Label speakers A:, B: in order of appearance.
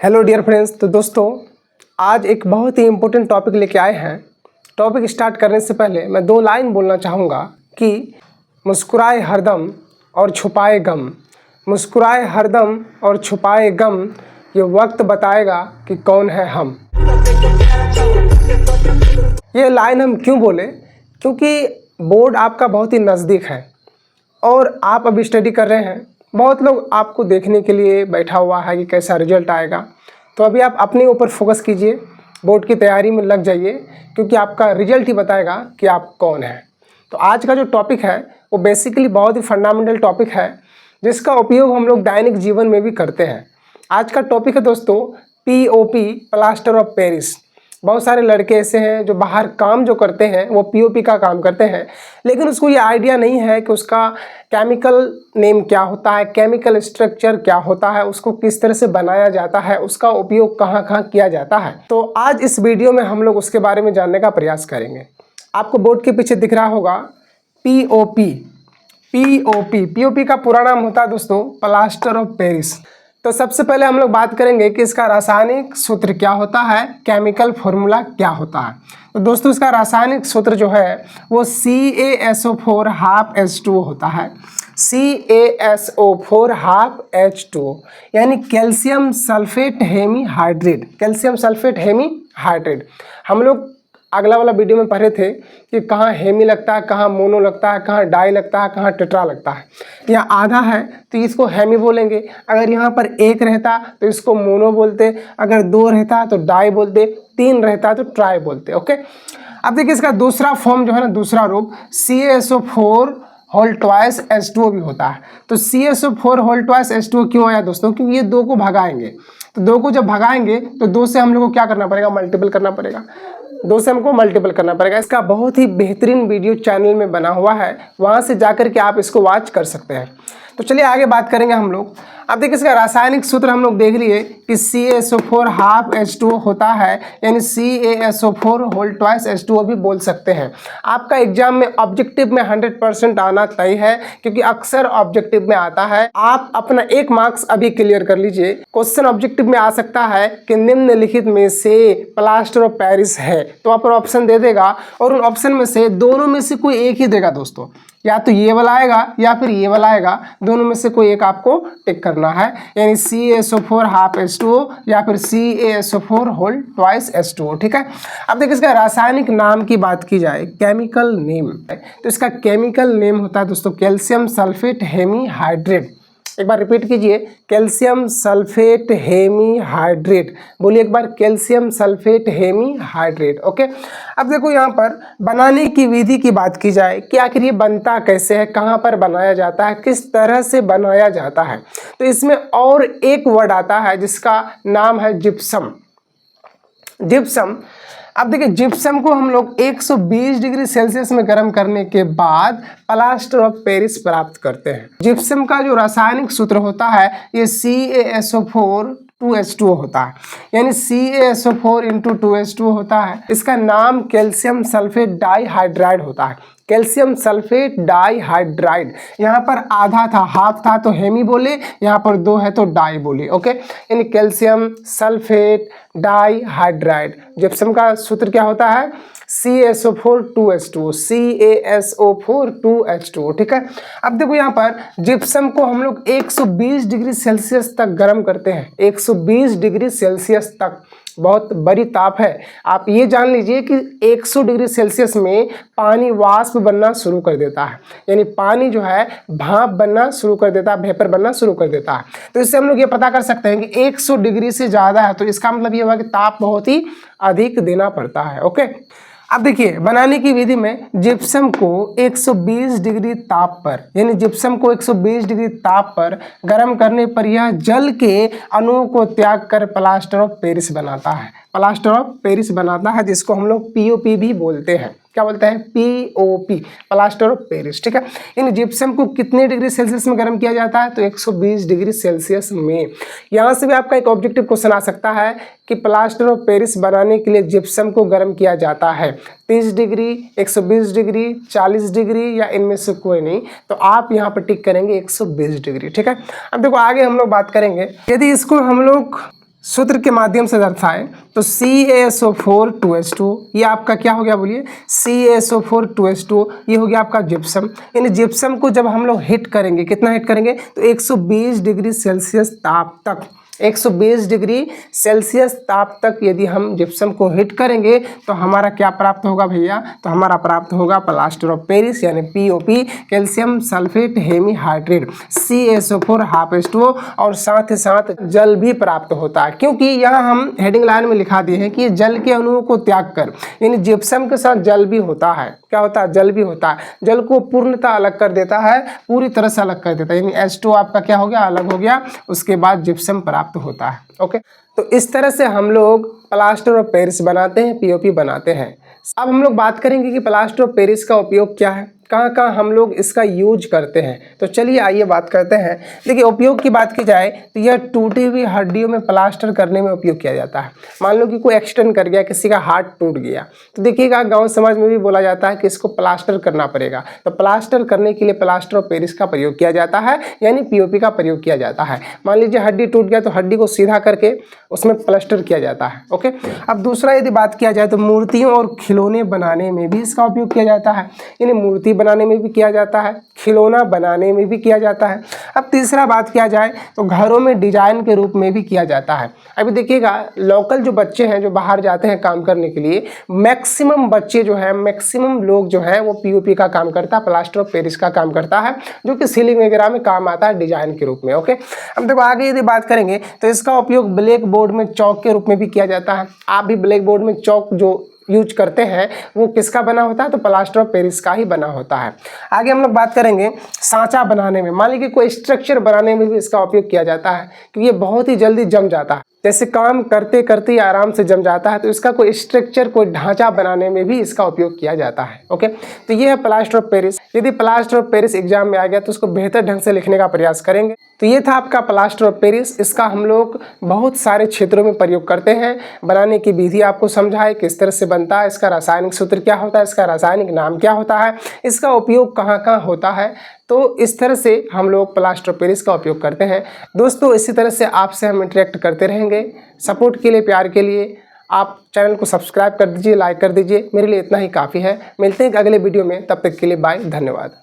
A: Hello dear friends. तो दोस्तों आज एक बहुत ही इम्पोर्टेंट टॉपिक लेके आए हैं। टॉपिक स्टार्ट करने से पहले मैं दो लाइन बोलना चाहूँगा कि मुस्कुराए हरदम और छुपाए गम, मुस्कुराए हरदम और छुपाए गम, ये वक्त बताएगा कि कौन है हम। ये लाइन हम क्यों बोले? क्योंकि बोर्ड आपका बहुत ही नज़दीक है और आप अभी स्टडी कर रहे हैं। बहुत लोग आपको देखने के लिए बैठा हुआ है कि कैसा रिजल्ट आएगा। तो अभी आप अपने ऊपर फोकस कीजिए, बोर्ड की तैयारी में लग जाइए, क्योंकि आपका रिजल्ट ही बताएगा कि आप कौन हैं। तो आज का जो टॉपिक है वो बेसिकली बहुत ही फंडामेंटल टॉपिक है, जिसका उपयोग हम लोग दैनिक जीवन में भी करते हैं। आज का टॉपिक है दोस्तों POP, प्लास्टर ऑफ पेरिस। बहुत सारे लड़के ऐसे हैं जो बाहर काम जो करते हैं वो POP का काम करते हैं, लेकिन उसको ये आइडिया नहीं है कि उसका केमिकल नेम क्या होता है, केमिकल स्ट्रक्चर क्या होता है, उसको किस तरह से बनाया जाता है, उसका उपयोग कहाँ कहाँ किया जाता है। तो आज इस वीडियो में हम लोग उसके बारे में जानने का प्रयास करेंगे। आपको बोर्ड के पीछे दिख रहा होगा POP। POP का पूरा नाम होता है दोस्तों प्लास्टर ऑफ पेरिस। तो सबसे पहले हम लोग बात करेंगे कि इसका रासायनिक सूत्र क्या होता है, केमिकल फॉर्मूला क्या होता है। तो दोस्तों इसका रासायनिक सूत्र जो है वो CaSO4 हाफ H2O होता है। CaSO4 हाफ H2O यानी calcium sulphate hemihydrate. Calcium sulphate hemihydrate हम लोग अगला वाला वीडियो में पढ़े थे कि कहाँ हेमी लगता है, कहाँ मोनो लगता है, कहाँ डाई लगता है, कहाँ टेट्रा लगता है। यहाँ आधा है तो इसको हेमी बोलेंगे, अगर यहाँ पर एक रहता तो इसको मोनो बोलते, अगर दो रहता तो डाई बोलते, तीन रहता तो ट्राई बोलते। ओके, अब देखिए इसका दूसरा फॉर्म जो है ना, दूसरा रूप CaSO4 होल ट्वाइस H2O भी होता है। तो CaSO4 होल ट्वाइस H2O क्यों आया दोस्तों? क्योंकि ये दो को भगाएंगे। तो दो को जब भगाएंगे तो दो से हम लोग को क्या करना पड़ेगा? मल्टीपल करना पड़ेगा। दो से हमको मल्टीपल करना पड़ेगा। इसका बहुत ही बेहतरीन वीडियो चैनल में बना हुआ है, वहाँ से जाकर के आप इसको वॉच कर सकते हैं। तो चलिए आगे बात करेंगे हम लोग। अब देखिए इसका रासायनिक सूत्र हम लोग देख लिए कि CaSO4 हाफ H2O होता है, यानी CaSO4 होल ट्वाइस H2O भी बोल सकते हैं। आपका एग्जाम में ऑब्जेक्टिव में 100% आना तय है, क्योंकि अक्सर ऑब्जेक्टिव में आता है। आप अपना 1 मार्क्स अभी क्लियर कर लीजिए। क्वेश्चन ऑब्जेक्टिव में आ सकता है कि निम्नलिखित में से प्लास्टर ऑफ पेरिस है, तो वहाँ पर ऑप्शन दे देगा और उन ऑप्शन में से दोनों में से कोई एक ही देगा दोस्तों, या तो ये वाला आएगा या फिर ये वाला आएगा। दोनों में से कोई एक आपको टिक करना है, यानी CaSO4 हाफ H2O या फिर CaSO4 होल ट्वाइस H2O। ठीक है, अब देखिए इसका रासायनिक नाम की बात की जाए, केमिकल नेम, तो इसका केमिकल नेम होता है दोस्तों कैल्शियम सल्फेट हेमी हाइड्रेट। एक बार रिपीट कीजिए, कैल्शियम सल्फेट हेमी हाइड्रेट। बोलिए एक बार, calcium sulphate hemihydrate. Okay, अब देखो यहाँ पर बनाने की विधि की बात की जाए कि आखिर ये बनता कैसे है, कहाँ पर बनाया जाता है, किस तरह से बनाया जाता है। तो इसमें और एक वर्ड आता है जिसका नाम है जिप्सम। जिप्सम, अब देखिए जिप्सम को हम लोग 120 डिग्री सेल्सियस में गर्म करने के बाद प्लास्टर ऑफ पेरिस प्राप्त करते हैं। जिप्सम का जो रासायनिक सूत्र होता है ये CaSO4 2H2O होता है, यानी CaSO4 × 2H2O होता है। इसका नाम कैल्शियम सल्फेट डाइहाइड्राइड होता है। कैल्शियम सल्फेट डाइहाइड्राइड, यहाँ पर आधा था, हाफ था तो हेमी बोले, यहाँ पर दो है तो डाई बोले। ओके, यानी कैल्शियम सल्फेट डाइहाइड्राइड। जिप्सम का सूत्र क्या होता है? CaSO4 2H2O, CaSO4 2H2O। ठीक है, अब देखो यहाँ पर जिप्सम को हम लोग 120 डिग्री सेल्सियस तक गर्म करते हैं। 120 डिग्री सेल्सियस तक, बहुत बड़ी ताप है। आप ये जान लीजिए कि 100 डिग्री सेल्सियस में पानी वाष्प बनना शुरू कर देता है, यानी पानी जो है भाप बनना शुरू कर देता है, वेपर बनना शुरू कर देता है। तो इससे हम लोग ये पता कर सकते हैं कि 100 डिग्री से ज़्यादा है, तो इसका मतलब ये हुआ कि ताप बहुत ही अधिक देना पड़ता है। ओके, अब देखिए बनाने की विधि में जिप्सम को 120 डिग्री ताप पर, यानी जिप्सम को 120 डिग्री ताप पर गर्म करने पर यह जल के अणुओं को त्याग कर प्लास्टर ऑफ पेरिस बनाता है। प्लास्टर ऑफ पेरिस बनाता है, जिसको हम लोग POP भी बोलते हैं। क्या बोलते हैं? POP, plaster of Paris. ठीक है, इन जिप्सम को कितने डिग्री सेल्सियस में गर्म किया जाता है? तो 120 डिग्री सेल्सियस में। यहाँ से भी आपका एक ऑब्जेक्टिव क्वेश्चन आ सकता है कि प्लास्टर ऑफ पेरिस बनाने के लिए जिप्सम को गर्म किया जाता है 30 डिग्री, 120 डिग्री, 40 डिग्री या इनमें से कोई नहीं। तो आप यहाँ पर टिक करेंगे 120 डिग्री। ठीक है, अब देखो आगे हम लोग बात करेंगे, यदि इसको हम लोग सूत्र के माध्यम से दर्शाएं तो CaSO4 2H2 ये आपका क्या हो गया बोलिए, CaSO4 2H2 ये हो गया आपका जिप्सम। यानी जिप्सम को जब हम लोग हिट करेंगे, कितना हिट करेंगे, तो 120 डिग्री सेल्सियस ताप तक, 120 डिग्री सेल्सियस ताप तक यदि हम जिप्सम को हिट करेंगे तो हमारा क्या प्राप्त होगा भैया, तो हमारा प्राप्त होगा प्लास्टर ऑफ पेरिस यानी POP, calcium sulphate hemihydrate, CaSO4 half H2O, और साथ ही साथ जल भी प्राप्त होता है। क्योंकि यहाँ हम हेडिंग लाइन में लिखा दिए हैं कि जल के अणुओं को त्याग कर, यानी जिप्सम के साथ जल भी होता है, क्या होता है, जल भी होता है, जल को पूर्णतः अलग कर देता है, पूरी तरह से अलग कर देता है, यानी H2 आपका क्या हो गया, अलग हो गया, उसके बाद जिप्सम प्राप्त होता है। ओके, तो इस तरह से हम लोग प्लास्टर ऑफ पेरिस बनाते हैं, POP बनाते हैं। अब हम लोग बात करेंगे कि प्लास्टर ऑफ पेरिस का उपयोग क्या है, कहाँ कहाँ हम लोग इसका यूज करते हैं। तो चलिए आइए बात करते हैं। देखिए उपयोग की बात की जाए तो यह टूटी हुई हड्डियों में प्लास्टर करने में उपयोग किया जाता है। मान लो कि कोई एक्सीडेंट कर गया, किसी का हार्ट टूट गया, तो देखिएगा गांव समाज में भी बोला जाता है कि इसको प्लास्टर करना पड़ेगा, तो प्लास्टर करने के लिए प्लास्टर ऑफ पेरिस का प्रयोग किया जाता है, यानी POP का प्रयोग किया जाता है। मान लीजिए हड्डी टूट गया तो हड्डी को सीधा करके उसमें प्लास्टर किया जाता है। ओके, अब दूसरा यदि बात किया जाए तो मूर्तियों और खिलौने बनाने में भी इसका उपयोग किया जाता है, यानी मूर्ति बनाने में भी किया जाता है, खिलौना बनाने में भी किया जाता है। अब तीसरा बात किया जाए तो घरों में डिजाइन के रूप में भी किया जाता है। अभी देखिएगा लोकल जो बच्चे हैं जो बाहर जाते हैं काम करने के लिए, मैक्सिमम बच्चे जो है, मैक्सिमम लोग जो है वो POP का काम करता है, प्लास्टर ऑफ पेरिस का काम करता है, जो कि सीलिंग वगैरह में काम आता है डिजाइन के रूप में। ओके, अब देखो आगे यदि बात करेंगे तो इसका उपयोग ब्लैक बोर्ड में चौक के रूप में भी किया जाता है। आप भी ब्लैक बोर्ड में चौक जो यूज करते हैं वो किसका बना होता है, तो प्लास्टर ऑफ पेरिस का ही बना होता है। आगे हम लोग बात करेंगे सांचा बनाने में, मान लीजिए कोई स्ट्रक्चर बनाने में भी इसका उपयोग किया जाता है, क्योंकि ये बहुत ही जल्दी जम जाता है, जैसे काम करते करते ही आराम से जम जाता है, तो इसका कोई स्ट्रक्चर, कोई ढांचा बनाने में भी इसका उपयोग किया जाता है। ओके, तो ये है प्लास्टर ऑफ पेरिस। यदि प्लास्टर ऑफ पेरिस एग्जाम में आ गया तो उसको बेहतर ढंग से लिखने का प्रयास करेंगे। तो ये था आपका प्लास्टर ऑफ पेरिस। इसका हम लोग बहुत सारे क्षेत्रों में प्रयोग करते हैं। बनाने की विधि आपको समझाए, किस तरह से बनता है, इसका रासायनिक सूत्र क्या होता है, इसका रासायनिक नाम क्या होता है, इसका उपयोग कहाँ कहाँ होता है। तो इस तरह से हम लोग प्लास्टर ऑफ पेरिस का उपयोग करते हैं। दोस्तों इसी तरह से आपसे हम इंटरेक्ट करते रहेंगे। सपोर्ट के लिए, प्यार के लिए आप चैनल को सब्सक्राइब कर दीजिए, लाइक कर दीजिए। मेरे लिए इतना ही काफ़ी है। मिलते हैं अगले वीडियो में, तब तक के लिए बाय, धन्यवाद।